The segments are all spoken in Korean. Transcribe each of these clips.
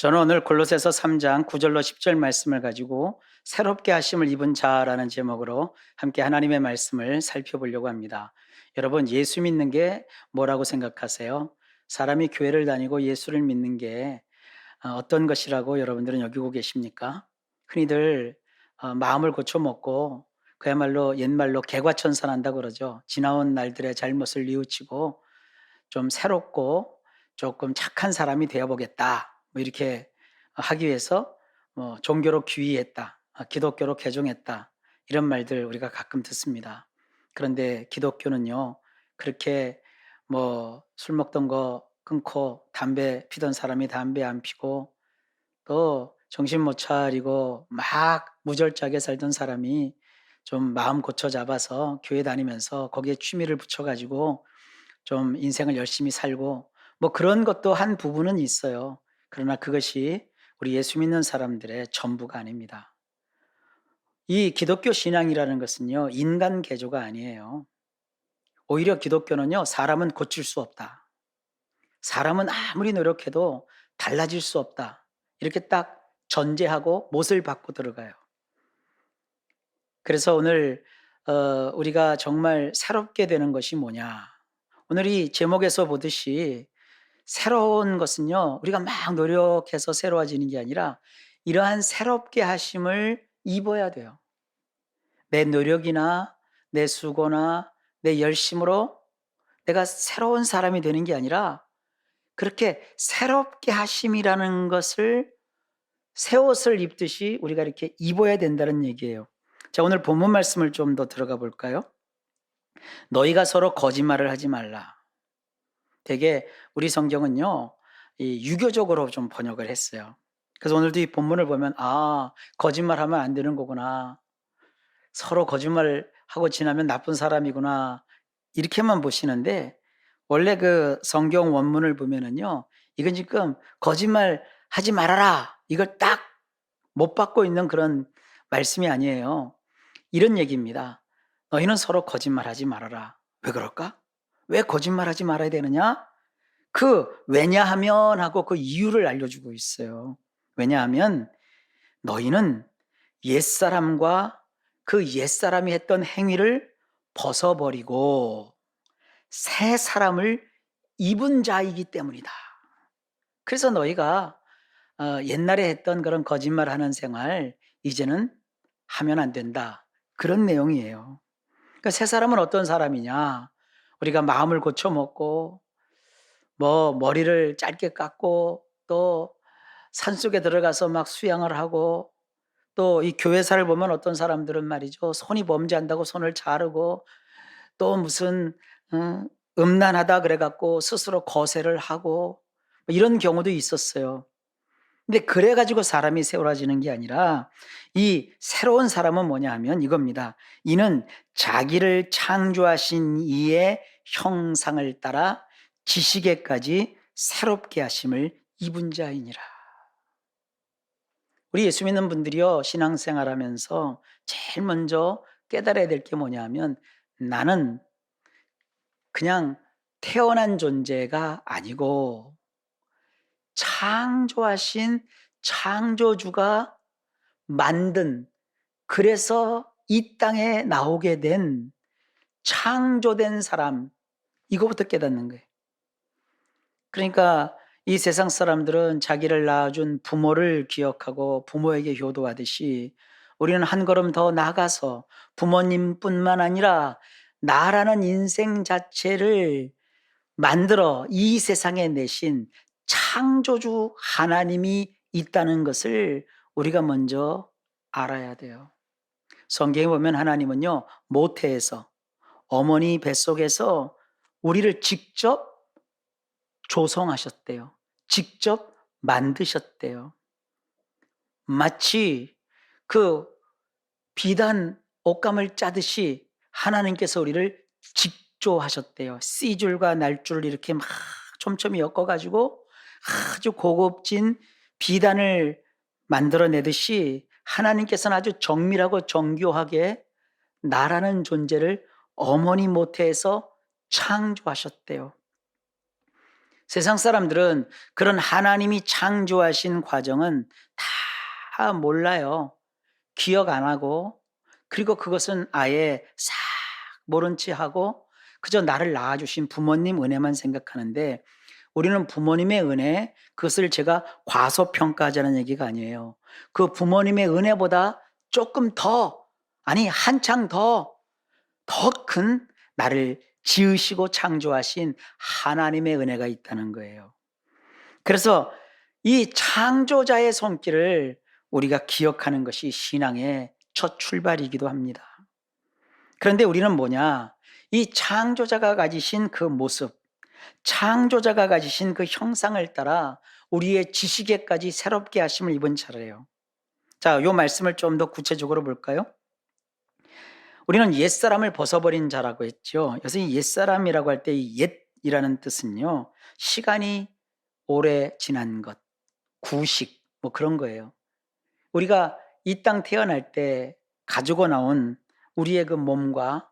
저는 오늘 골로새서 3장 9절로 10절 말씀을 가지고 새롭게 하심을 입은 자라는 제목으로 함께 하나님의 말씀을 살펴보려고 합니다. 여러분, 예수 믿는 게 뭐라고 생각하세요? 사람이 교회를 다니고 예수를 믿는 게 어떤 것이라고 여러분들은 여기고 계십니까? 흔히들 마음을 고쳐먹고 그야말로 옛말로 개과천선한다고 그러죠. 지나온 날들의 잘못을 뉘우치고 좀 새롭고 조금 착한 사람이 되어보겠다, 뭐 이렇게 하기 위해서 종교로 귀의했다, 기독교로 개종했다, 이런 말들 우리가 가끔 듣습니다. 그런데 기독교는요, 그렇게 뭐 술 먹던 거 끊고 담배 피던 사람이 담배 안 피고, 또 정신 못 차리고 막 무절작에 살던 사람이 좀 마음 고쳐 잡아서 교회 다니면서 거기에 취미를 붙여 가지고 좀 인생을 열심히 살고, 뭐 그런 것도 한 부분은 있어요. 그러나 그것이 우리 예수 믿는 사람들의 전부가 아닙니다. 이 기독교 신앙이라는 것은요, 인간 개조가 아니에요. 오히려 기독교는요, 사람은 고칠 수 없다, 사람은 아무리 노력해도 달라질 수 없다, 이렇게 딱 전제하고 못을 받고 들어가요. 그래서 오늘 우리가 정말 새롭게 되는 것이 뭐냐, 오늘 이 제목에서 보듯이 새로운 것은요, 우리가 막 노력해서 새로워지는 게 아니라 이러한 새롭게 하심을 입어야 돼요. 내 노력이나 내 수고나 내 열심으로 내가 새로운 사람이 되는 게 아니라, 그렇게 새롭게 하심이라는 것을 새 옷을 입듯이 우리가 이렇게 입어야 된다는 얘기예요. 자, 오늘 본문 말씀을 좀 더 들어가 볼까요? 너희가 서로 거짓말을 하지 말라. 되게 우리 성경은요, 이 유교적으로 좀 번역을 했어요. 그래서 오늘도 이 본문을 보면, 거짓말하면 안 되는 거구나, 서로 거짓말하고 지나면 나쁜 사람이구나, 이렇게만 보시는데, 원래 그 성경 원문을 보면은요, 이건 지금 거짓말하지 말아라, 이걸 딱 못 받고 있는 그런 말씀이 아니에요. 이런 얘기입니다. 너희는 서로 거짓말하지 말아라. 왜 그럴까? 왜 거짓말하지 말아야 되느냐? 그 왜냐하면 하고 그 이유를 알려주고 있어요. 왜냐하면 너희는 옛사람과 그 옛사람이 했던 행위를 벗어버리고 새 사람을 입은 자이기 때문이다. 그래서 너희가 옛날에 했던 그런 거짓말하는 생활 이제는 하면 안 된다, 그런 내용이에요. 그러니까 새 사람은 어떤 사람이냐, 우리가 마음을 고쳐먹고 뭐 머리를 짧게 깎고 또 산속에 들어가서 막 수양을 하고, 또 이 교회사를 보면 어떤 사람들은 말이죠, 손이 범죄한다고 손을 자르고, 또 무슨 음란하다 그래 갖고 스스로 거세를 하고, 뭐 이런 경우도 있었어요. 근데 그래 가지고 사람이 세워지는 게 아니라, 이 새로운 사람은 뭐냐 하면 이겁니다. 이는 자기를 창조하신 이의 형상을 따라 지식에까지 새롭게 하심을 입은 자이니라. 우리 예수 믿는 분들이요, 신앙생활하면서 제일 먼저 깨달아야 될 게 뭐냐 하면, 나는 그냥 태어난 존재가 아니고 창조하신 창조주가 만든, 그래서 이 땅에 나오게 된 창조된 사람, 이거부터 깨닫는 거예요. 그러니까 이 세상 사람들은 자기를 낳아준 부모를 기억하고 부모에게 효도하듯이, 우리는 한 걸음 더 나아가서 부모님뿐만 아니라 나라는 인생 자체를 만들어 이 세상에 내신 창조주 하나님이 있다는 것을 우리가 먼저 알아야 돼요. 성경에 보면 하나님은요, 모태에서, 어머니 뱃속에서 우리를 직접 조성하셨대요. 직접 만드셨대요. 마치 그 비단 옷감을 짜듯이 하나님께서 우리를 직조하셨대요. 씨줄과 날줄을 이렇게 막 촘촘히 엮어가지고 아주 고급진 비단을 만들어내듯이, 하나님께서는 아주 정밀하고 정교하게 나라는 존재를 어머니 모태에서 창조하셨대요. 세상 사람들은 그런 하나님이 창조하신 과정은 다 몰라요. 기억 안 하고, 그리고 그것은 아예 싹 모른 채 하고 그저 나를 낳아주신 부모님 은혜만 생각하는데, 우리는 부모님의 은혜, 그것을 제가 과소평가하자는 얘기가 아니에요. 그 부모님의 은혜보다 조금 더, 아니 한창 더 큰 나를 지으시고 창조하신 하나님의 은혜가 있다는 거예요. 그래서 이 창조자의 손길을 우리가 기억하는 것이 신앙의 첫 출발이기도 합니다. 그런데 우리는 뭐냐? 이 창조자가 가지신 그 모습, 창조자가 가지신 그 형상을 따라 우리의 지식에까지 새롭게 하심을 입은 차례예요. 자, 요 말씀을 좀 더 구체적으로 볼까요? 우리는 옛사람을 벗어버린 자라고 했죠. 그래서 이 옛사람이라고 할 때 이 옛이라는 뜻은요, 시간이 오래 지난 것, 구식, 뭐 그런 거예요. 우리가 이 땅 태어날 때 가지고 나온 우리의 그 몸과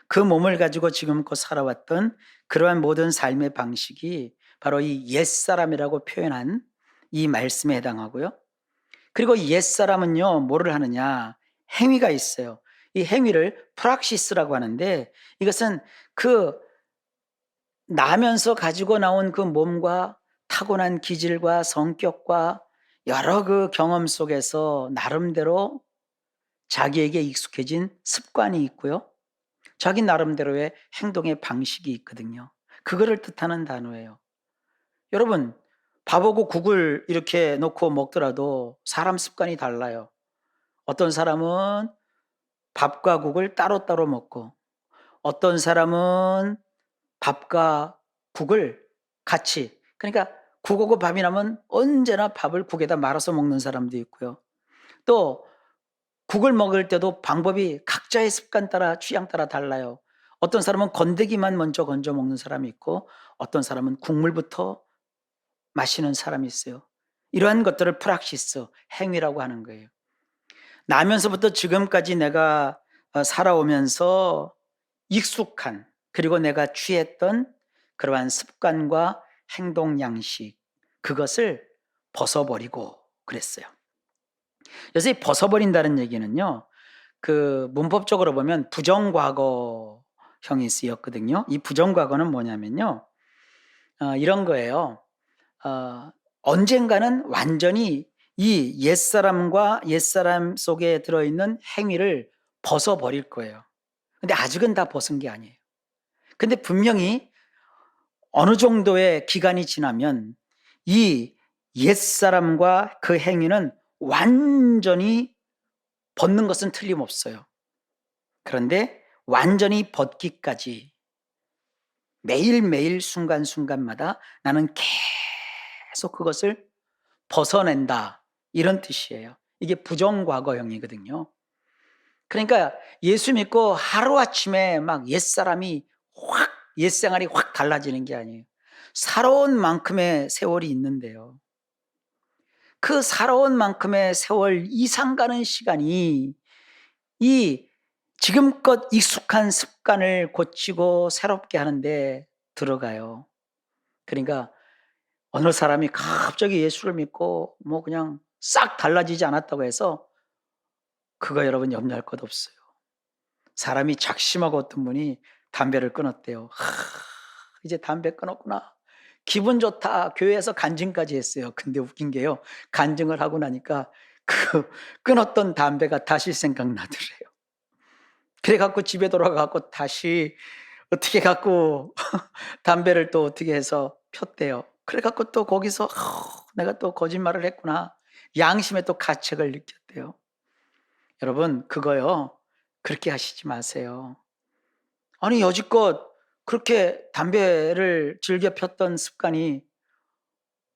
그 몸을 가지고 지금껏 살아왔던 그러한 모든 삶의 방식이 바로 이 옛사람이라고 표현한 이 말씀에 해당하고요. 그리고 옛사람은요, 뭐를 하느냐? 행위가 있어요. 이 행위를 프락시스라고 하는데, 이것은 그 나면서 가지고 나온 그 몸과 타고난 기질과 성격과 여러 그 경험 속에서 나름대로 자기에게 익숙해진 습관이 있고요. 자기 나름대로의 행동의 방식이 있거든요. 그거를 뜻하는 단어예요. 여러분, 밥하고 국을 이렇게 놓고 먹더라도 사람 습관이 달라요. 어떤 사람은 밥과 국을 따로따로 먹고, 어떤 사람은 밥과 국을 같이, 그러니까 국하고 밥이 나면 언제나 밥을 국에다 말아서 먹는 사람도 있고요. 또 국을 먹을 때도 방법이 각자의 습관 따라 취향 따라 달라요. 어떤 사람은 건더기만 먼저 건져 먹는 사람이 있고, 어떤 사람은 국물부터 마시는 사람이 있어요. 이러한 것들을 프락시스, 행위라고 하는 거예요. 나면서부터 지금까지 내가 살아오면서 익숙한, 그리고 내가 취했던 그러한 습관과 행동 양식, 그것을 벗어버리고 그랬어요. 그래서 이 벗어버린다는 얘기는요, 그 문법적으로 보면 부정과거형이 쓰였거든요. 이 부정과거는 뭐냐면요, 이런 거예요. 언젠가는 완전히 이 옛사람과 옛사람 속에 들어있는 행위를 벗어버릴 거예요. 근데 아직은 다 벗은 게 아니에요. 근데 분명히 어느 정도의 기간이 지나면 이 옛사람과 그 행위는 완전히 벗는 것은 틀림없어요. 그런데 완전히 벗기까지 매일매일 순간순간마다 나는 계속 그것을 벗어낸다, 이런 뜻이에요. 이게 부정과거형이거든요. 그러니까 예수 믿고 하루아침에 막 옛사람이 확, 옛생활이 확 달라지는 게 아니에요. 살아온 만큼의 세월이 있는데요, 그 살아온 만큼의 세월 이상 가는 시간이 이 지금껏 익숙한 습관을 고치고 새롭게 하는데 들어가요. 그러니까 어느 사람이 갑자기 예수를 믿고 뭐 그냥 싹 달라지지 않았다고 해서 그거 여러분 염려할 것 없어요. 사람이 작심하고 어떤 분이 담배를 끊었대요. 이제 담배 끊었구나. 기분 좋다. 교회에서 간증까지 했어요. 근데 웃긴 게요, 간증을 하고 나니까 그 끊었던 담배가 다시 생각나더래요. 그래 갖고 집에 돌아가 갖고 다시 어떻게 갖고 담배를 또 어떻게 해서 폈대요. 그래 갖고 또 거기서 '내가 또 거짓말을 했구나.' 양심의 또 가책을 느꼈대요. 여러분, 그거요, 그렇게 하시지 마세요. 아니 여지껏 그렇게 담배를 즐겨 폈던 습관이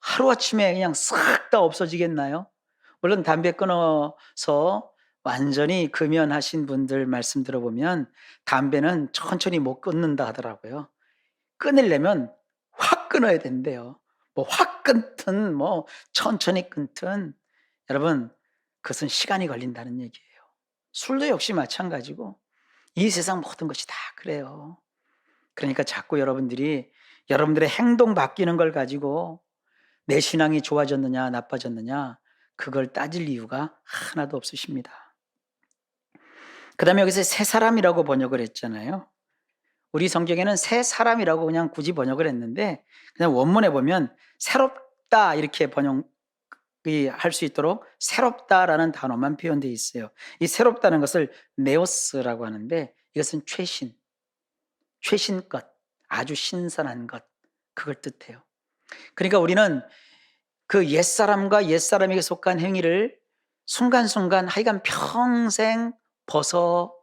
하루아침에 그냥 싹 다 없어지겠나요? 물론 담배 끊어서 완전히 금연하신 분들 말씀 들어보면 담배는 천천히 못 끊는다 하더라고요. 끊으려면 확 끊어야 된대요. 뭐 확 끊든 뭐 천천히 끊든, 여러분, 그것은 시간이 걸린다는 얘기예요. 술도 역시 마찬가지고 이 세상 모든 것이 다 그래요. 그러니까 자꾸 여러분들이 여러분들의 행동 바뀌는 걸 가지고 내 신앙이 좋아졌느냐 나빠졌느냐 그걸 따질 이유가 하나도 없으십니다. 그다음에 여기서 새 사람이라고 번역을 했잖아요. 우리 성경에는 새 사람이라고 그냥 굳이 번역을 했는데 그냥 원문에 보면 새롭다 이렇게 번역이 할 수 있도록 새롭다라는 단어만 표현되어 있어요. 이 새롭다는 것을 네오스라고 하는데 이것은 최신 것, 아주 신선한 것 그걸 뜻해요. 그러니까 우리는 그 옛사람과 옛사람에게 속한 행위를 순간순간 하여간 평생 벗어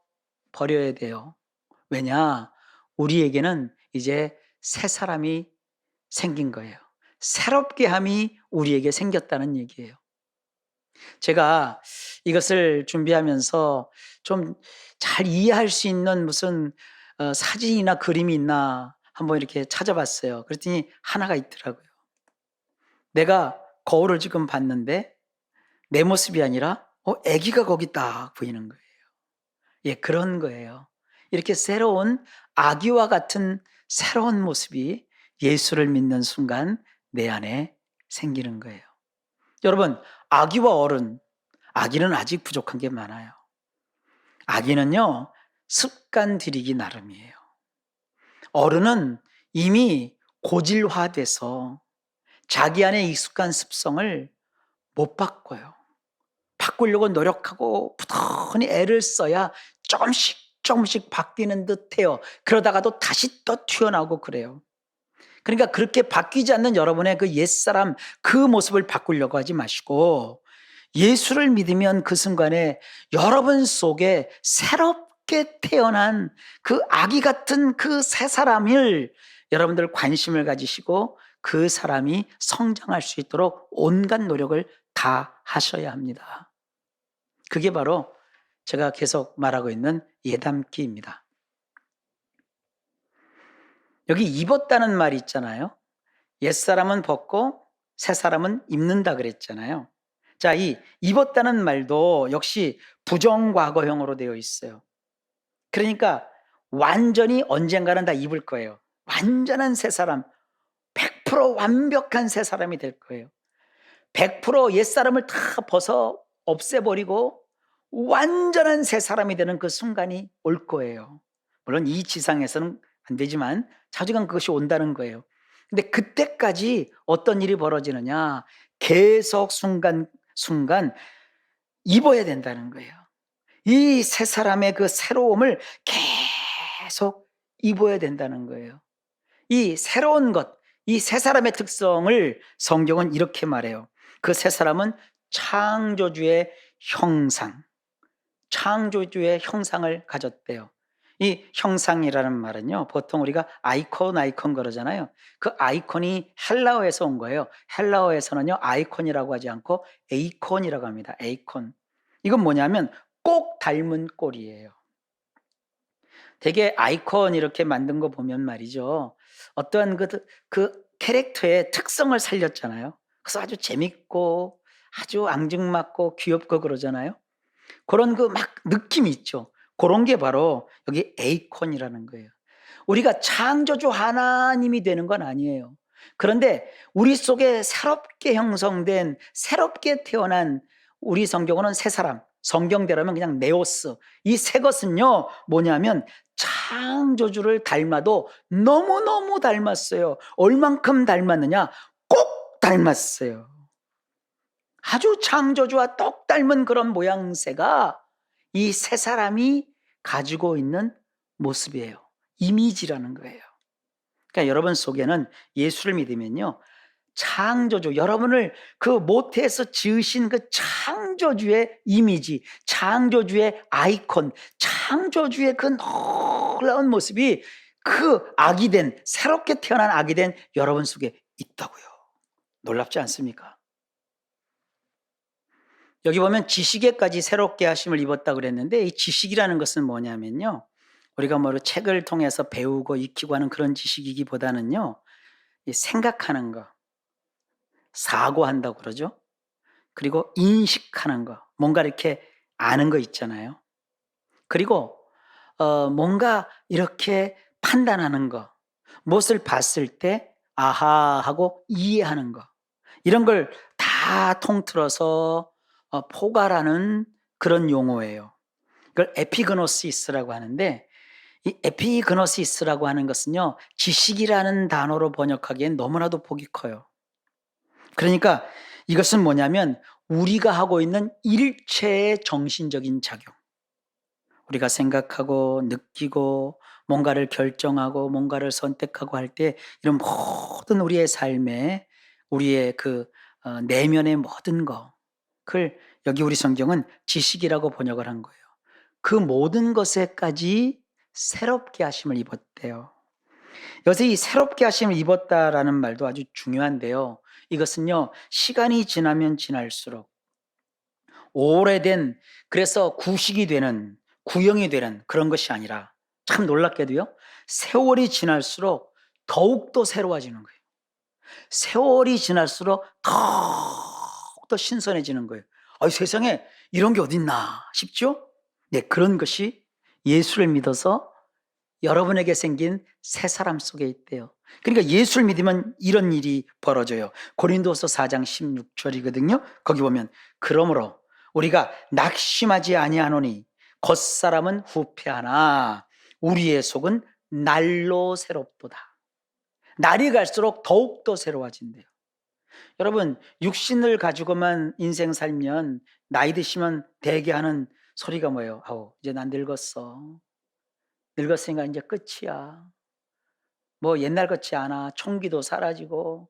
버려야 돼요. 왜냐? 우리에게는 이제 새 사람이 생긴 거예요. 새롭게 함이 우리에게 생겼다는 얘기예요. 제가 이것을 준비하면서 좀 잘 이해할 수 있는 무슨 사진이나 그림이 있나 한번 이렇게 찾아봤어요. 그랬더니 하나가 있더라고요. 내가 거울을 지금 봤는데 내 모습이 아니라 아기가 거기 딱 보이는 거예요. 예, 그런 거예요. 이렇게 새로운 아기와 같은 새로운 모습이 예수를 믿는 순간 내 안에 생기는 거예요. 여러분, 아기와 어른, 아기는 아직 부족한 게 많아요. 아기는요, 습관 들이기 나름이에요. 어른은 이미 고질화돼서 자기 안에 익숙한 습성을 못 바꿔요. 바꾸려고 노력하고 부단히 애를 써야 조금씩 바뀌는 듯해요. 그러다가도 다시 또 튀어나오고 그래요. 그러니까 그렇게 바뀌지 않는 여러분의 그 옛사람 그 모습을 바꾸려고 하지 마시고 예수를 믿으면 그 순간에 여러분 속에 새롭게 태어난 그 아기 같은 그 새 사람을 여러분들 관심을 가지시고 그 사람이 성장할 수 있도록 온갖 노력을 다 하셔야 합니다. 그게 바로 제가 계속 말하고 있는 예담기입니다. 여기 입었다는 말이 있잖아요. 옛사람은 벗고 새사람은 입는다 그랬잖아요. 자, 이 입었다는 말도 역시 부정과거형으로 되어 있어요. 그러니까 완전히 언젠가는 다 입을 거예요. 완전한 새사람, 100% 완벽한 새사람이 될 거예요. 100% 옛사람을 다 벗어 없애버리고 완전한 새사람이 되는 그 순간이 올 거예요. 물론 이 지상에서는 안 되지만 자주간 그것이 온다는 거예요. 근데 그때까지 어떤 일이 벌어지느냐? 계속 순간 입어야 된다는 거예요. 이 새 사람의 그 새로움을 계속 입어야 된다는 거예요. 이 새로운 것, 이 새 사람의 특성을 성경은 이렇게 말해요. 그 새 사람은 창조주의 형상을 가졌대요. 이 형상이라는 말은요, 보통 우리가 아이콘 그러잖아요. 그 아이콘이 헬라어에서 온 거예요. 헬라어에서는요, 아이콘이라고 하지 않고 에이콘이라고 합니다. 에이콘. 이건 뭐냐면 꼭 닮은 꼴이에요. 되게 아이콘 이렇게 만든 거 보면 말이죠. 어떠한 그 캐릭터의 특성을 살렸잖아요. 그래서 아주 재밌고 아주 앙증맞고 귀엽고 그러잖아요. 그런 그 막 느낌이 있죠. 그런 게 바로 여기 에이콘이라는 거예요. 우리가 창조주 하나님이 되는 건 아니에요. 그런데 우리 속에 새롭게 형성된 새롭게 태어난 우리 성경어는 새 사람, 성경대로면 그냥 네오스. 이 새 것은요 뭐냐면 창조주를 닮아도 너무너무 닮았어요. 얼만큼 닮았느냐? 꼭 닮았어요. 아주 창조주와 똑 닮은 그런 모양새가 이 새 사람이 가지고 있는 모습이에요. 이미지라는 거예요. 그러니까 여러분 속에는 예수를 믿으면요. 창조주, 여러분을 그 모태에서 지으신 그 창조주의 이미지, 창조주의 아이콘, 창조주의 그 놀라운 모습이 그 아기 된, 새롭게 태어난 아기 된 여러분 속에 있다고요. 놀랍지 않습니까? 여기 보면 지식에까지 새롭게 하심을 입었다 그랬는데 이 지식이라는 것은 뭐냐면요. 우리가 책을 통해서 배우고 익히고 하는 그런 지식이기보다는요. 이 생각하는 거, 사고한다고 그러죠. 그리고 인식하는 거, 뭔가 이렇게 아는 거 있잖아요. 그리고 뭔가 이렇게 판단하는 거, 무엇을 봤을 때 아하 하고 이해하는 거. 이런 걸 다 통틀어서 포괄하는 그런 용어예요. 이걸 에피그노시스라고 하는데, 이 에피그노시스라고 하는 것은요, 지식이라는 단어로 번역하기엔 너무나도 폭이 커요. 그러니까 이것은 뭐냐면 우리가 하고 있는 일체의 정신적인 작용. 우리가 생각하고 느끼고 뭔가를 결정하고 뭔가를 선택하고 할 때 이런 모든 우리의 삶에 우리의 그 내면의 모든 거, 그걸 여기 우리 성경은 지식이라고 번역을 한 거예요. 그 모든 것에까지 새롭게 하심을 입었대요. 여기서 이 새롭게 하심을 입었다라는 말도 아주 중요한데요. 이것은요, 시간이 지나면 지날수록 오래된, 그래서 구식이 되는, 구형이 되는 그런 것이 아니라, 참 놀랍게도요, 세월이 지날수록 더욱더 새로워지는 거예요. 세월이 지날수록 더욱더 신선해지는 거예요. 세상에 이런 게 어딨나 싶죠? 네, 그런 것이 예수를 믿어서 여러분에게 생긴 새 사람 속에 있대요. 그러니까 예수를 믿으면 이런 일이 벌어져요. 고린도서 4장 16절이거든요. 거기 보면 그러므로 우리가 낙심하지 아니하노니 겉사람은 후패하나 우리의 속은 날로 새롭도다. 날이 갈수록 더욱더 새로워진대요. 여러분, 육신을 가지고만 인생 살면 나이 드시면 대개 하는 소리가 뭐예요? 아우, 이제 난 늙었어. 늙었으니까 이제 끝이야. 뭐 옛날 같지 않아. 총기도 사라지고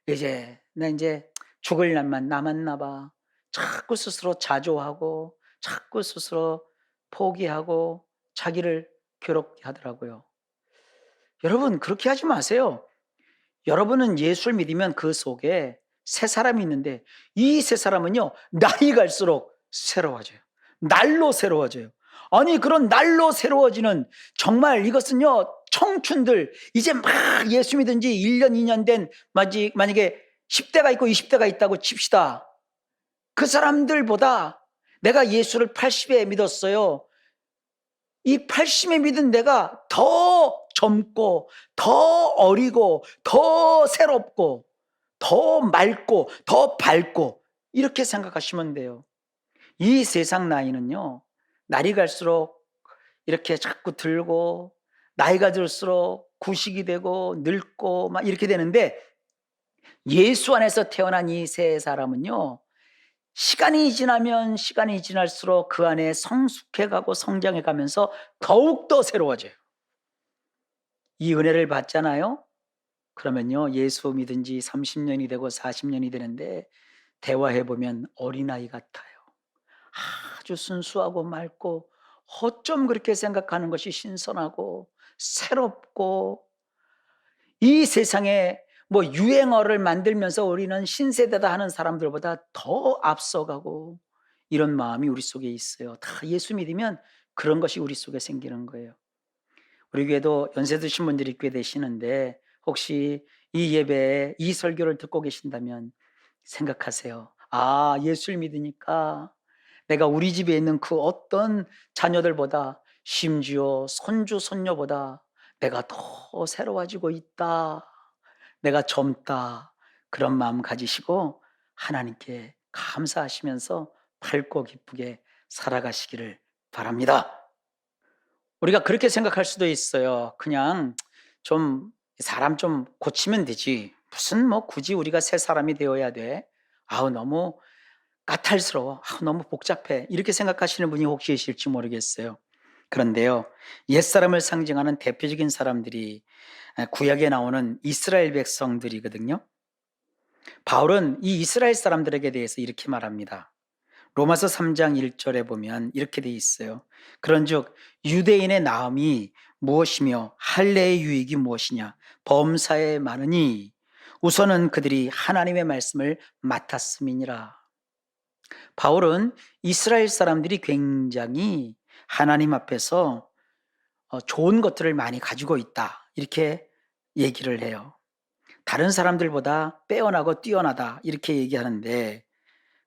이제 나 이제 죽을 날만 남았나 봐. 자꾸 스스로 자조하고 자꾸 스스로 포기하고 자기를 괴롭게 하더라고요. 여러분, 그렇게 하지 마세요. 여러분은 예수를 믿으면 그 속에 새 사람이 있는데 이 새 사람은요, 나이 갈수록 새로워져요. 날로 새로워져요. 아니, 그런 날로 새로워지는, 정말 이것은요, 청춘들 이제 막 예수 믿은 지 1년 2년 된, 만약에 10대가 있고 20대가 있다고 칩시다. 그 사람들보다 내가 예수를 80에 믿었어요. 이 80에 믿은 내가 더 젊고 더 어리고 더 새롭고 더 맑고 더 밝고, 이렇게 생각하시면 돼요. 이 세상 나이는요, 날이 갈수록 이렇게 자꾸 들고 나이가 들수록 구식이 되고 늙고 막 이렇게 되는데, 예수 안에서 태어난 이 세 사람은요, 시간이 지나면 시간이 지날수록 그 안에 성숙해 가고 성장해 가면서 더욱더 새로워져요. 이 은혜를 받잖아요. 그러면요, 예수 믿은 지 30년이 되고 40년이 되는데 대화해 보면 어린아이 같아요. 아주 순수하고 맑고 어쩜 그렇게 생각하는 것이 신선하고 새롭고, 이 세상에 뭐 유행어를 만들면서 우리는 신세대다 하는 사람들보다 더 앞서가고, 이런 마음이 우리 속에 있어요. 다 예수 믿으면 그런 것이 우리 속에 생기는 거예요. 우리 교회도 연세 드신 분들이 꽤 되시는데 혹시 이 예배에 이 설교를 듣고 계신다면 생각하세요. 아, 예수를 믿으니까 내가 우리 집에 있는 그 어떤 자녀들보다, 심지어 손주 손녀보다 내가 더 새로워지고 있다. 내가 젊다. 그런 마음 가지시고 하나님께 감사하시면서 밝고 기쁘게 살아가시기를 바랍니다. 우리가 그렇게 생각할 수도 있어요. 그냥 좀 사람 좀 고치면 되지. 무슨 뭐 굳이 우리가 새 사람이 되어야 돼. 아우, 너무 까탈스러워. 아우, 너무 복잡해. 이렇게 생각하시는 분이 혹시 계실지 모르겠어요. 그런데요, 옛사람을 상징하는 대표적인 사람들이 구약에 나오는 이스라엘 백성들이거든요. 바울은 이 이스라엘 사람들에게 대해서 이렇게 말합니다. 로마서 3장 1절에 보면 이렇게 돼 있어요. 그런즉 유대인의 나음이 무엇이며 할례의 유익이 무엇이냐? 범사에 많으니 우선은 그들이 하나님의 말씀을 맡았음이니라. 바울은 이스라엘 사람들이 굉장히 하나님 앞에서 좋은 것들을 많이 가지고 있다, 이렇게 얘기를 해요. 다른 사람들보다 빼어나고 뛰어나다, 이렇게 얘기하는데,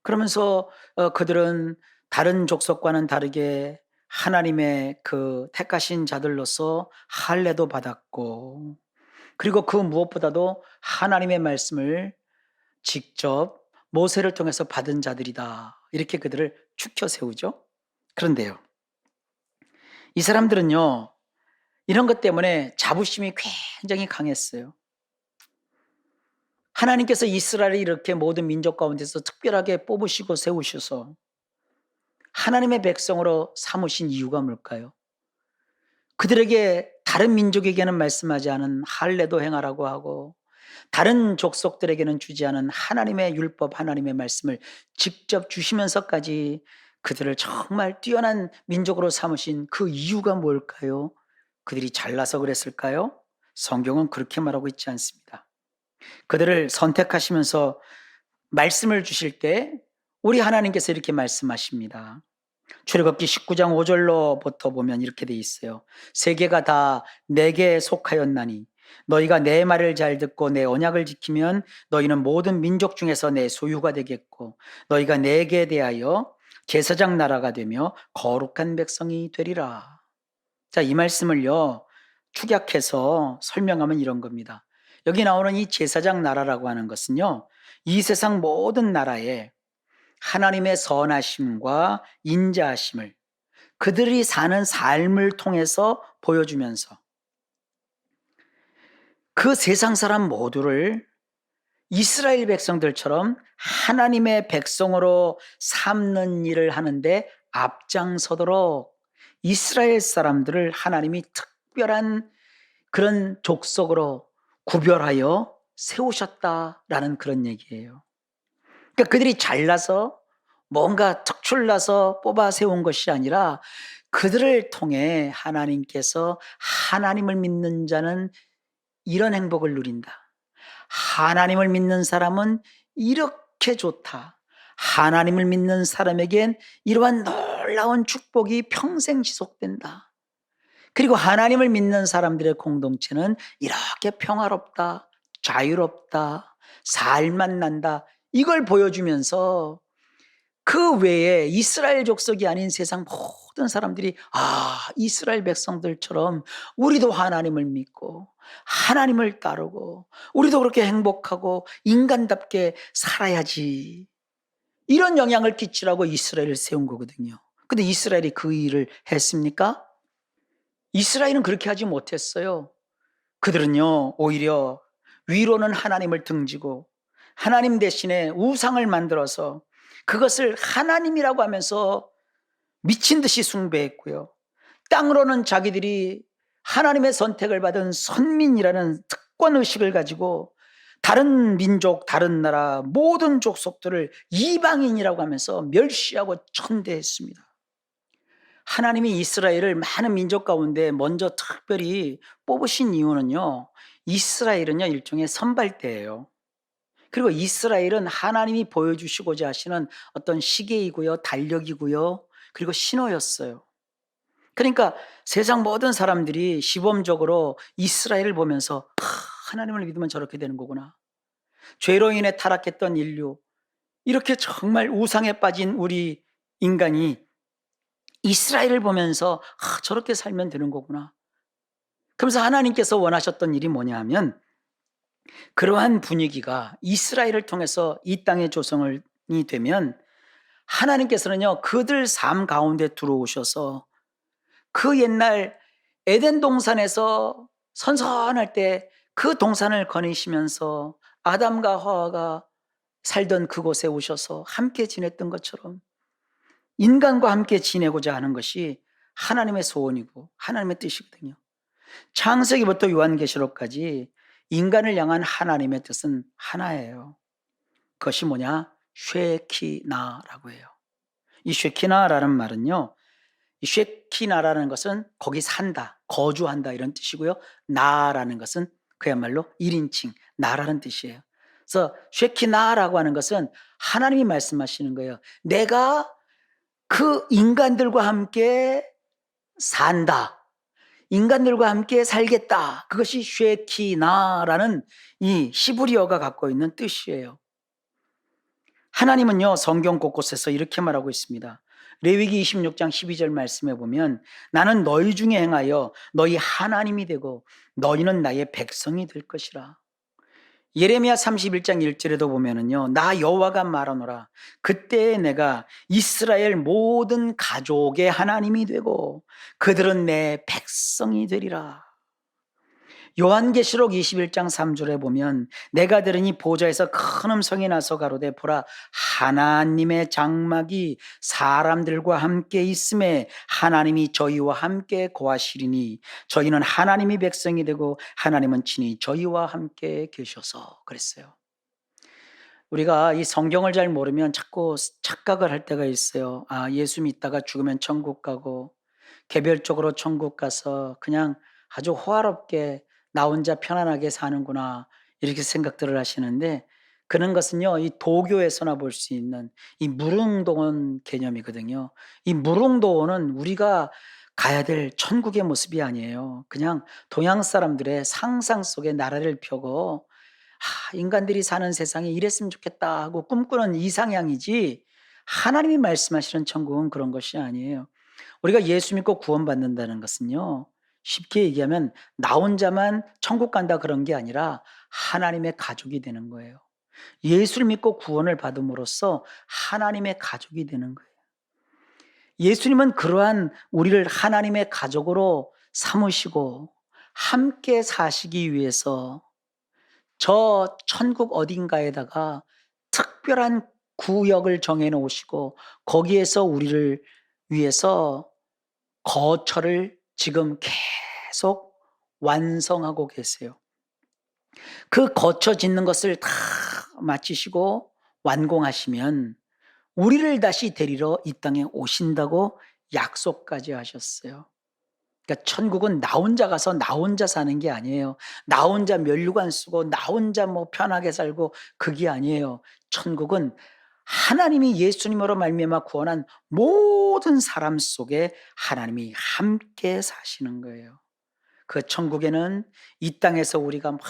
그러면서 그들은 다른 족속과는 다르게 하나님의 그 택하신 자들로서 할례도 받았고 그리고 그 무엇보다도 하나님의 말씀을 직접 모세를 통해서 받은 자들이다. 이렇게 그들을 추켜 세우죠. 그런데요, 이 사람들은요, 이런 것 때문에 자부심이 굉장히 강했어요. 하나님께서 이스라엘을 이렇게 모든 민족 가운데서 특별하게 뽑으시고 세우셔서 하나님의 백성으로 삼으신 이유가 뭘까요? 그들에게 다른 민족에게는 말씀하지 않은 할례도 행하라고 하고 다른 족속들에게는 주지 않은 하나님의 율법, 하나님의 말씀을 직접 주시면서까지 그들을 정말 뛰어난 민족으로 삼으신 그 이유가 뭘까요? 그들이 잘나서 그랬을까요? 성경은 그렇게 말하고 있지 않습니다. 그들을 선택하시면서 말씀을 주실 때 우리 하나님께서 이렇게 말씀하십니다. 출애굽기 19장 5절로부터 보면 이렇게 돼 있어요. 세계가 다 내게 속하였나니 너희가 내 말을 잘 듣고 내 언약을 지키면 너희는 모든 민족 중에서 내 소유가 되겠고 너희가 내게 대하여 제사장 나라가 되며 거룩한 백성이 되리라. 자, 이 말씀을요, 축약해서 설명하면 이런 겁니다. 여기 나오는 이 제사장 나라라고 하는 것은요, 이 세상 모든 나라에 하나님의 선하심과 인자하심을 그들이 사는 삶을 통해서 보여주면서 그 세상 사람 모두를 이스라엘 백성들처럼 하나님의 백성으로 삼는 일을 하는데 앞장서도록 이스라엘 사람들을 하나님이 특별한 그런 족속으로 구별하여 세우셨다라는 그런 얘기예요. 그러니까 그들이 잘나서 뭔가 특출나서 뽑아 세운 것이 아니라 그들을 통해 하나님께서 하나님을 믿는 자는 이런 행복을 누린다. 하나님을 믿는 사람은 이렇게 좋다. 하나님을 믿는 사람에겐 이러한 놀라운 축복이 평생 지속된다. 그리고 하나님을 믿는 사람들의 공동체는 이렇게 평화롭다, 자유롭다, 살만 난다. 이걸 보여주면서 그 외에 이스라엘 족속이 아닌 세상 모든 사람들이 이스라엘 백성들처럼 우리도 하나님을 믿고 하나님을 따르고 우리도 그렇게 행복하고 인간답게 살아야지. 이런 영향을 끼치라고 이스라엘을 세운 거거든요. 근데 이스라엘이 그 일을 했습니까? 이스라엘은 그렇게 하지 못했어요. 그들은요, 오히려 위로는 하나님을 등지고 하나님 대신에 우상을 만들어서 그것을 하나님이라고 하면서 미친 듯이 숭배했고요. 땅으로는 자기들이 하나님의 선택을 받은 선민이라는 특권 의식을 가지고 다른 민족, 다른 나라 모든 족속들을 이방인이라고 하면서 멸시하고 천대했습니다. 하나님이 이스라엘을 많은 민족 가운데 먼저 특별히 뽑으신 이유는요, 이스라엘은요 일종의 선발대예요. 그리고 이스라엘은 하나님이 보여주시고자 하시는 어떤 시계이고요, 달력이고요, 그리고 신호였어요. 그러니까 세상 모든 사람들이 시범적으로 이스라엘을 보면서 하나님을 믿으면 저렇게 되는 거구나. 죄로 인해 타락했던 인류, 이렇게 정말 우상에 빠진 우리 인간이 이스라엘을 보면서 저렇게 살면 되는 거구나. 그러면서 하나님께서 원하셨던 일이 뭐냐 하면 그러한 분위기가 이스라엘을 통해서 이 땅의 조성이 되면 하나님께서는요 그들 삶 가운데 들어오셔서 그 옛날 에덴 동산에서 선선할 때 그 동산을 거니시면서 아담과 하와가 살던 그곳에 오셔서 함께 지냈던 것처럼 인간과 함께 지내고자 하는 것이 하나님의 소원이고 하나님의 뜻이거든요. 창세기부터 요한계시록까지 인간을 향한 하나님의 뜻은 하나예요. 그것이 뭐냐? 쉐키나라고 해요. 이 쉐키나라는 말은요, 이 쉐키나라는 것은 거기 산다, 거주한다 이런 뜻이고요. 나라는 것은 그야말로 1인칭, 나라는 뜻이에요. 그래서 쉐키나라고 하는 것은 하나님이 말씀하시는 거예요. 내가 그 인간들과 함께 산다. 인간들과 함께 살겠다. 그것이 쉐키나라는 이 히브리어가 갖고 있는 뜻이에요. 하나님은요 성경 곳곳에서 이렇게 말하고 있습니다. 레위기 26장 12절 말씀에 보면 나는 너희 중에 행하여 너희 하나님이 되고 너희는 나의 백성이 될 것이라. 예레미야 31장 1절에도 보면은요, 나 여호와가 말하노라. 그때 내가 이스라엘 모든 가족의 하나님이 되고 그들은 내 백성이 되리라. 요한계시록 21장 3절에 보면 내가 들으니 보좌에서 큰 음성이 나서 가로되 보라 하나님의 장막이 사람들과 함께 있음에 하나님이 저희와 함께 거하시리니 저희는 하나님이 백성이 되고 하나님은 친히 저희와 함께 계셔서 그랬어요. 우리가 이 성경을 잘 모르면 자꾸 착각을 할 때가 있어요. 아, 예수 믿다가 죽으면 천국 가고 개별적으로 천국 가서 그냥 아주 호화롭게 나 혼자 편안하게 사는구나 이렇게 생각들을 하시는데 그런 것은요 이 도교에서나 볼 수 있는 이 무릉도원 개념이거든요. 이 무릉도원은 우리가 가야 될 천국의 모습이 아니에요. 그냥 동양 사람들의 상상 속에 나라를 펴고 인간들이 사는 세상이 이랬으면 좋겠다 하고 꿈꾸는 이상향이지 하나님이 말씀하시는 천국은 그런 것이 아니에요. 우리가 예수 믿고 구원받는다는 것은요. 쉽게 얘기하면 나 혼자만 천국 간다 그런 게 아니라 하나님의 가족이 되는 거예요. 예수를 믿고 구원을 받음으로써 하나님의 가족이 되는 거예요. 예수님은 그러한 우리를 하나님의 가족으로 삼으시고 함께 사시기 위해서 저 천국 어딘가에다가 특별한 구역을 정해 놓으시고 거기에서 우리를 위해서 거처를 지금 계속 완성하고 계세요. 그 거처 짓는 것을 다 마치시고 완공하시면 우리를 다시 데리러 이 땅에 오신다고 약속까지 하셨어요. 그러니까 천국은 나 혼자 가서 나 혼자 사는 게 아니에요. 나 혼자 면류관 쓰고 나 혼자 뭐 편하게 살고 그게 아니에요. 천국은 하나님이 예수님으로 말미암아 구원한 모든 사람 속에 하나님이 함께 사시는 거예요. 그 천국에는 이 땅에서 우리가 막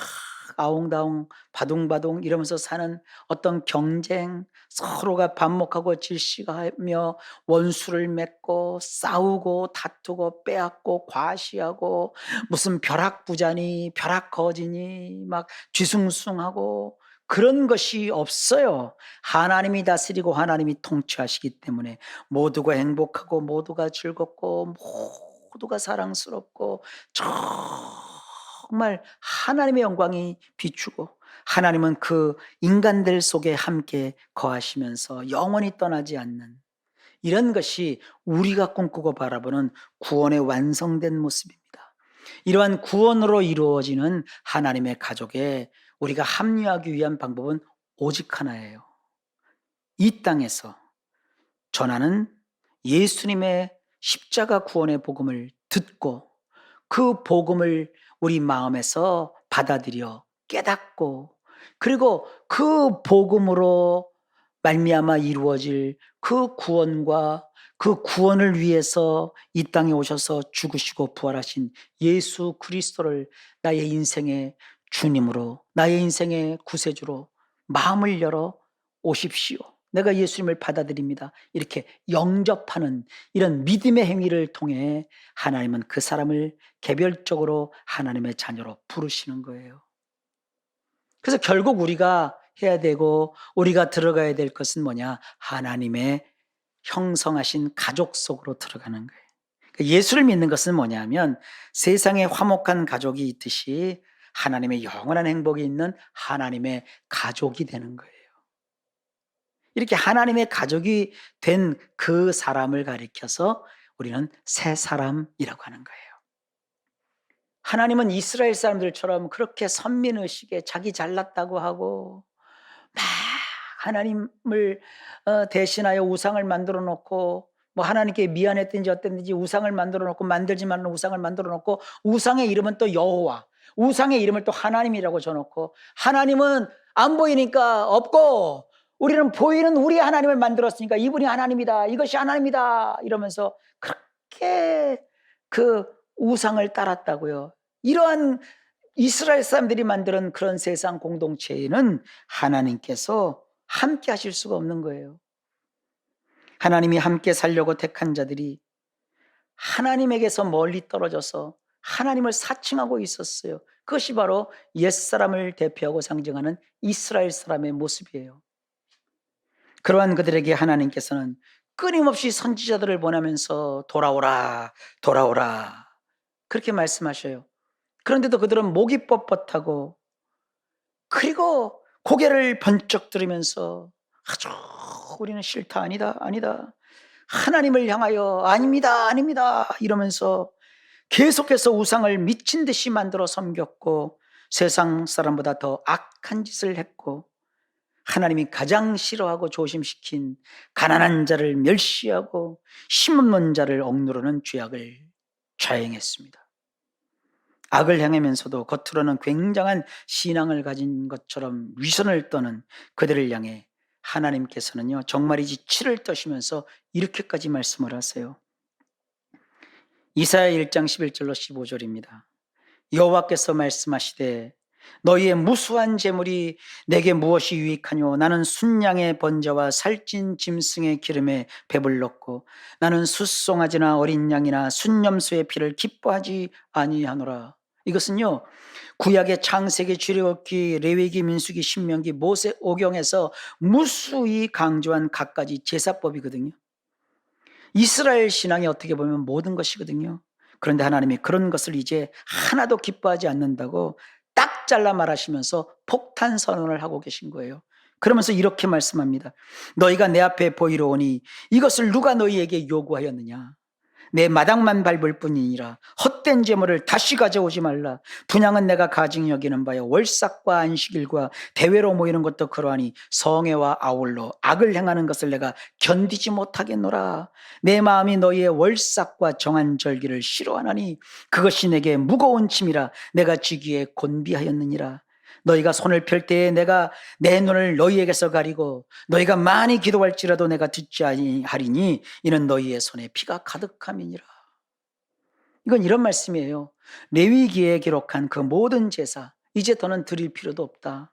아웅다웅 바둥바둥 이러면서 사는 어떤 경쟁, 서로가 반목하고 질식하며 원수를 맺고 싸우고 다투고 빼앗고 과시하고 무슨 벼락부자니 벼락거지니 막 뒤숭숭하고 그런 것이 없어요. 하나님이 다스리고 하나님이 통치하시기 때문에 모두가 행복하고 모두가 즐겁고 모두가 사랑스럽고 정말 하나님의 영광이 비추고 하나님은 그 인간들 속에 함께 거하시면서 영원히 떠나지 않는 이런 것이 우리가 꿈꾸고 바라보는 구원의 완성된 모습입니다. 이러한 구원으로 이루어지는 하나님의 가족에 우리가 합류하기 위한 방법은 오직 하나예요. 이 땅에서 전하는 예수님의 십자가 구원의 복음을 듣고 그 복음을 우리 마음에서 받아들여 깨닫고 그리고 그 복음으로 말미암아 이루어질 그 구원과 그 구원을 위해서 이 땅에 오셔서 죽으시고 부활하신 예수 그리스도를 나의 인생의 주님으로 나의 인생의 구세주로 마음을 열어 오십시오. 내가 예수님을 받아들입니다. 이렇게 영접하는 이런 믿음의 행위를 통해 하나님은 그 사람을 개별적으로 하나님의 자녀로 부르시는 거예요. 그래서 결국 우리가 해야 되고 우리가 들어가야 될 것은 뭐냐? 하나님의 형성하신 가족 속으로 들어가는 거예요. 예수를 믿는 것은 뭐냐면 세상에 화목한 가족이 있듯이 하나님의 영원한 행복이 있는 하나님의 가족이 되는 거예요. 이렇게 하나님의 가족이 된 그 사람을 가리켜서 우리는 새 사람이라고 하는 거예요. 하나님은 이스라엘 사람들처럼 그렇게 선민의식에 자기 잘났다고 하고 막 하나님을 대신하여 우상을 만들어 놓고 뭐 하나님께 미안했든지 어땠든지 우상을 만들어 놓고 만들지 말는 우상을 만들어 놓고 우상의 이름은 또 여호와, 우상의 이름을 또 하나님이라고 줘놓고 하나님은 안 보이니까 없고 우리는 보이는 우리 하나님을 만들었으니까 이분이 하나님이다, 이것이 하나님이다 이러면서 그렇게 그 우상을 따랐다고요. 이러한 이스라엘 사람들이 만드는 그런 세상 공동체에는 하나님께서 함께 하실 수가 없는 거예요. 하나님이 함께 살려고 택한 자들이 하나님에게서 멀리 떨어져서 하나님을 사칭하고 있었어요. 그것이 바로 옛사람을 대표하고 상징하는 이스라엘 사람의 모습이에요. 그러한 그들에게 하나님께서는 끊임없이 선지자들을 보내면서 돌아오라, 돌아오라 그렇게 말씀하셔요. 그런데도 그들은 목이 뻣뻣하고 그리고 고개를 번쩍 들으면서 아주 우리는 싫다, 아니다, 아니다. 하나님을 향하여 아닙니다, 아닙니다 이러면서 계속해서 우상을 미친 듯이 만들어 섬겼고 세상 사람보다 더 악한 짓을 했고 하나님이 가장 싫어하고 조심시킨 가난한 자를 멸시하고 힘없는 자를 억누르는 죄악을 자행했습니다. 악을 행하면서도 겉으로는 굉장한 신앙을 가진 것처럼 위선을 떠는 그들을 향해 하나님께서는요 정말이지 치를 떠시면서 이렇게까지 말씀을 하세요. 이사야 1장 11절로 15절입니다. 여호와께서 말씀하시되 너희의 무수한 재물이 내게 무엇이 유익하뇨? 나는 순양의 번제와 살찐 짐승의 기름에 배불렀고 나는 숫송아지나 어린 양이나 순염소의 피를 기뻐하지 아니하노라. 이것은요 구약의 창세기, 출애굽기, 레위기, 민수기, 신명기, 모세 오경에서 무수히 강조한 갖가지 제사법이거든요. 이스라엘 신앙이 어떻게 보면 모든 것이거든요. 그런데 하나님이 그런 것을 이제 하나도 기뻐하지 않는다고 딱 잘라 말하시면서 폭탄 선언을 하고 계신 거예요. 그러면서 이렇게 말씀합니다. 너희가 내 앞에 보이러 오니 이것을 누가 너희에게 요구하였느냐? 내 마당만 밟을 뿐이니라. 헛된 제물을 다시 가져오지 말라. 분향은 내가 가증히 여기는 바요 월삭과 안식일과 대회로 모이는 것도 그러하니 성회와 아울러 악을 행하는 것을 내가 견디지 못하겠노라. 내 마음이 너희의 월삭과 정한 절기를 싫어하나니 그것이 내게 무거운 짐이라 내가 지기에 곤비하였느니라. 너희가 손을 펼 때에 내가 내 눈을 너희에게서 가리고 너희가 많이 기도할지라도 내가 듣지 아니하리니 이는 너희의 손에 피가 가득함이니라. 이건 이런 말씀이에요. 레위기에 기록한 그 모든 제사 이제 더는 드릴 필요도 없다.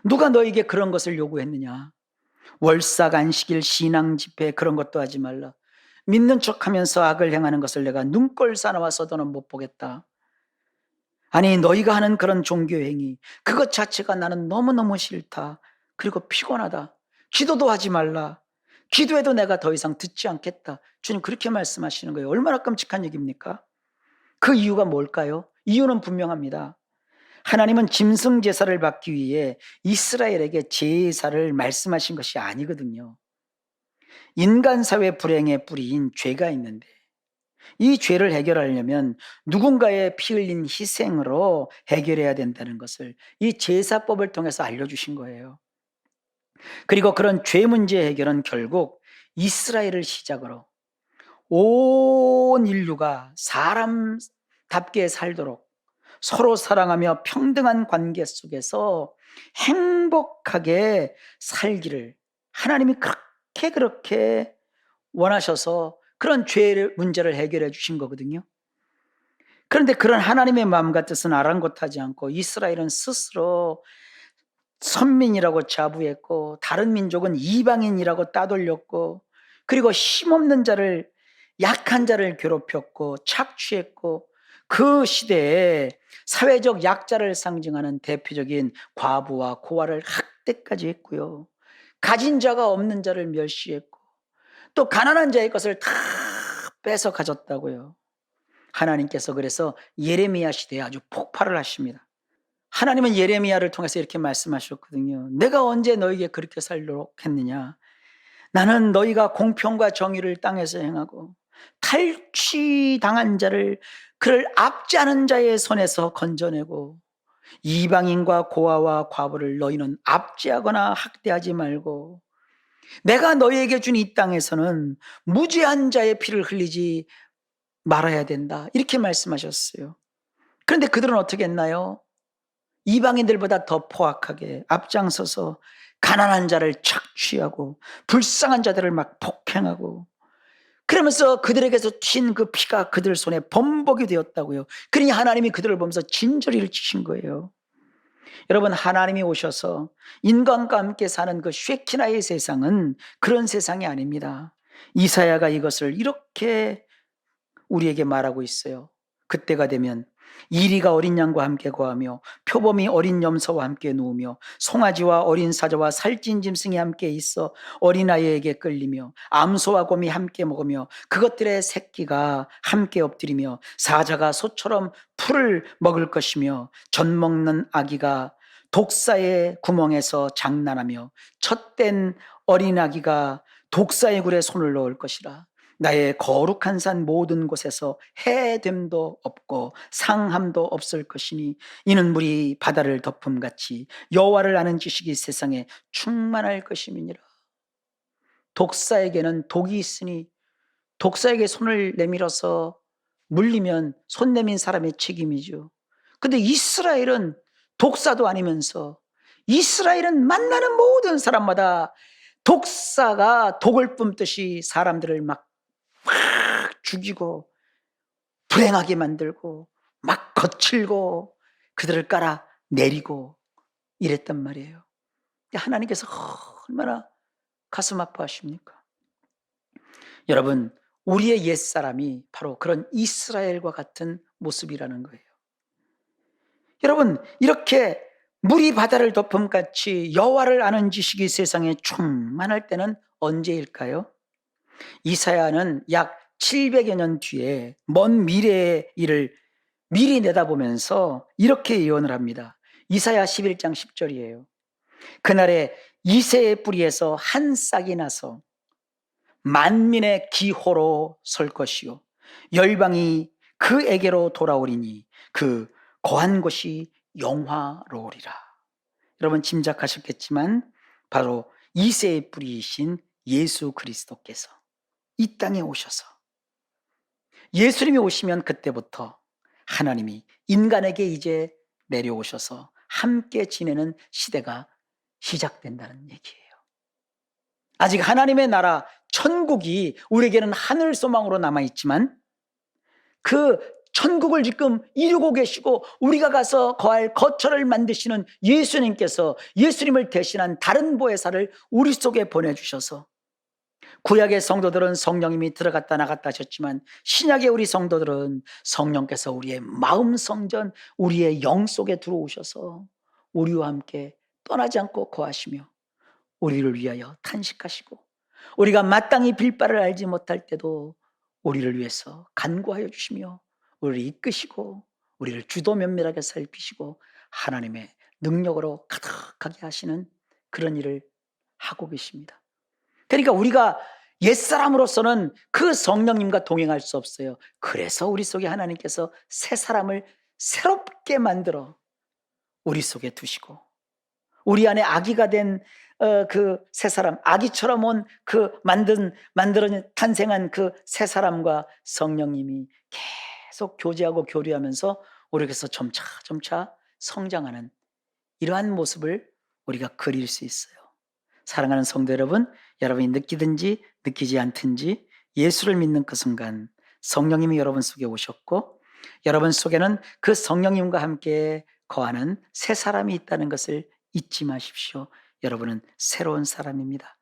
누가 너에게 그런 것을 요구했느냐? 월삭, 안식일, 신앙 집회 그런 것도 하지 말라. 믿는 척하면서 악을 행하는 것을 내가 눈꼴 사나워서도는 못 보겠다. 아니 너희가 하는 그런 종교행위 그것 자체가 나는 너무너무 싫다. 그리고 피곤하다. 기도도 하지 말라. 기도해도 내가 더 이상 듣지 않겠다. 주님 그렇게 말씀하시는 거예요. 얼마나 끔찍한 얘기입니까? 그 이유가 뭘까요? 이유는 분명합니다. 하나님은 짐승 제사를 받기 위해 이스라엘에게 제사를 말씀하신 것이 아니거든요. 인간 사회 불행의 뿌리인 죄가 있는데 이 죄를 해결하려면 누군가의 피 흘린 희생으로 해결해야 된다는 것을 이 제사법을 통해서 알려주신 거예요. 그리고 그런 죄 문제 해결은 결국 이스라엘을 시작으로 온 인류가 사람답게 살도록 서로 사랑하며 평등한 관계 속에서 행복하게 살기를 하나님이 그렇게 원하셔서 그런 죄 문제를 해결해 주신 거거든요. 그런데 그런 하나님의 마음과 뜻은 아랑곳하지 않고 이스라엘은 스스로 선민이라고 자부했고 다른 민족은 이방인이라고 따돌렸고 그리고 힘없는 자를 약한 자를 괴롭혔고 착취했고 그 시대에 사회적 약자를 상징하는 대표적인 과부와 고아를 학대까지 했고요. 가진 자가 없는 자를 멸시했고 또 가난한 자의 것을 다 뺏어 가졌다고요. 하나님께서 그래서 예레미야 시대에 아주 폭발을 하십니다. 하나님은 예레미야를 통해서 이렇게 말씀하셨거든요. 내가 언제 너에게 그렇게 살도록 했느냐? 나는 너희가 공평과 정의를 땅에서 행하고 탈취당한 자를 그를 압제하는 자의 손에서 건져내고 이방인과 고아와 과부를 너희는 압제하거나 학대하지 말고 내가 너희에게 준 이 땅에서는 무죄한 자의 피를 흘리지 말아야 된다. 이렇게 말씀하셨어요. 그런데 그들은 어떻게 했나요? 이방인들보다 더 포악하게 앞장서서 가난한 자를 착취하고 불쌍한 자들을 막 폭행하고 그러면서 그들에게서 튄 그 피가 그들 손에 범벅이 되었다고요. 그러니 하나님이 그들을 보면서 진저리를 치신 거예요. 여러분, 하나님이 오셔서 인간과 함께 사는 그 쉐키나의 세상은 그런 세상이 아닙니다. 이사야가 이것을 이렇게 우리에게 말하고 있어요. 그때가 되면 이리가 어린 양과 함께 거하며 표범이 어린 염소와 함께 누우며 송아지와 어린 사자와 살찐 짐승이 함께 있어 어린아이에게 끌리며 암소와 곰이 함께 먹으며 그것들의 새끼가 함께 엎드리며 사자가 소처럼 풀을 먹을 것이며 젖 먹는 아기가 독사의 구멍에서 장난하며 젖된 어린 아기가 독사의 굴에 손을 넣을 것이라. 나의 거룩한 산 모든 곳에서 해됨도 없고 상함도 없을 것이니 이는 물이 바다를 덮음같이 여호와를 아는 지식이 세상에 충만할 것임이니라. 독사에게는 독이 있으니 독사에게 손을 내밀어서 물리면 손 내민 사람의 책임이죠. 근데 이스라엘은 독사도 아니면서 이스라엘은 만나는 모든 사람마다 독사가 독을 뿜듯이 사람들을 막 죽이고 불행하게 만들고 막 거칠고 그들을 깔아 내리고 이랬단 말이에요. 하나님께서 얼마나 가슴 아파하십니까? 여러분, 우리의 옛사람이 바로 그런 이스라엘과 같은 모습이라는 거예요. 여러분, 이렇게 물이 바다를 덮음같이 여호와를 아는 지식이 세상에 충만할 때는 언제일까요? 이사야는 약 700여 년 뒤에 먼 미래의 일을 미리 내다보면서 이렇게 예언을 합니다. 이사야 11장 10절이에요. 그날에 이새의 뿌리에서 한 싹이 나서 만민의 기호로 설 것이요 열방이 그에게로 돌아오리니 그 거한 곳이 영화로우리라. 여러분 짐작하셨겠지만 바로 이새의 뿌리이신 예수 그리스도께서 이 땅에 오셔서 예수님이 오시면 그때부터 하나님이 인간에게 이제 내려오셔서 함께 지내는 시대가 시작된다는 얘기예요. 아직 하나님의 나라 천국이 우리에게는 하늘 소망으로 남아있지만 그 천국을 지금 이루고 계시고 우리가 가서 거할 거처를 만드시는 예수님께서 예수님을 대신한 다른 보혜사를 우리 속에 보내주셔서 구약의 성도들은 성령님이 들어갔다 나갔다 하셨지만 신약의 우리 성도들은 성령께서 우리의 마음 성전, 우리의 영 속에 들어오셔서 우리와 함께 떠나지 않고 거하시며 우리를 위하여 탄식하시고 우리가 마땅히 빌 바를 알지 못할 때도 우리를 위해서 간구하여 주시며 우리를 이끄시고 우리를 주도 면밀하게 살피시고 하나님의 능력으로 가득하게 하시는 그런 일을 하고 계십니다. 그러니까 우리가 옛사람으로서는 그 성령님과 동행할 수 없어요. 그래서 우리 속에 하나님께서 새 사람을 새롭게 만들어 우리 속에 두시고 우리 안에 아기가 된 그 새 사람, 아기처럼 온 그 만들어 탄생한 그 새 사람과 성령님이 계속 교제하고 교류하면서 우리에게서 점차 성장하는 이러한 모습을 우리가 그릴 수 있어요. 사랑하는 성도 여러분, 여러분이 느끼든지 느끼지 않든지 예수를 믿는 그 순간 성령님이 여러분 속에 오셨고 여러분 속에는 그 성령님과 함께 거하는 새 사람이 있다는 것을 잊지 마십시오. 여러분은 새로운 사람입니다.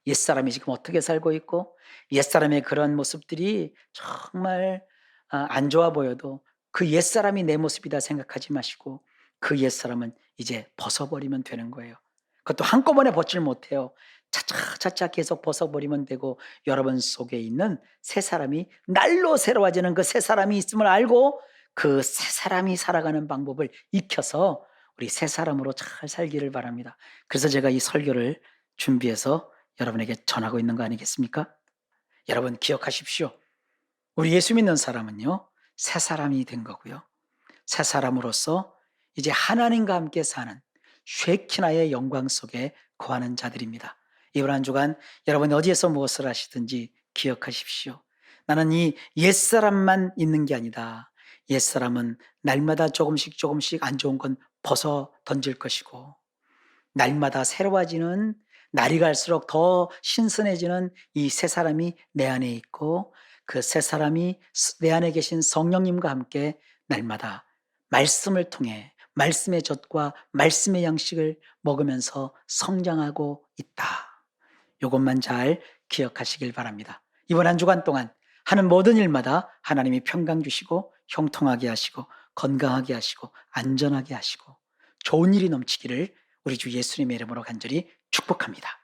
옛사람이 지금 어떻게 살고 있고 옛사람의 그런 모습들이 정말 안 좋아 보여도 그 옛사람이 내 모습이다 생각하지 마시고 그 옛사람은 이제 벗어버리면 되는 거예요. 그것도 한꺼번에 벗질 못해요. 차차 계속 벗어버리면 되고 여러분 속에 있는 새 사람이 날로 새로워지는 그 새 사람이 있음을 알고 그 새 사람이 살아가는 방법을 익혀서 우리 새 사람으로 잘 살기를 바랍니다. 그래서 제가 이 설교를 준비해서 여러분에게 전하고 있는 거 아니겠습니까? 여러분 기억하십시오. 우리 예수 믿는 사람은요, 새 사람이 된 거고요. 새 사람으로서 이제 하나님과 함께 사는 쉐키나의 영광 속에 거하는 자들입니다. 이번 한 주간 여러분 어디에서 무엇을 하시든지 기억하십시오. 나는 이 옛사람만 있는 게 아니다. 옛사람은 날마다 조금씩 안 좋은 건 벗어 던질 것이고 날마다 새로워지는 날이 갈수록 더 신선해지는 이 새 사람이 내 안에 있고 그 새 사람이 내 안에 계신 성령님과 함께 날마다 말씀을 통해 말씀의 젖과 말씀의 양식을 먹으면서 성장하고 있다. 요것만 잘 기억하시길 바랍니다. 이번 한 주간 동안 하는 모든 일마다 하나님이 평강 주시고 형통하게 하시고 건강하게 하시고 안전하게 하시고 좋은 일이 넘치기를 우리 주 예수님의 이름으로 간절히 축복합니다.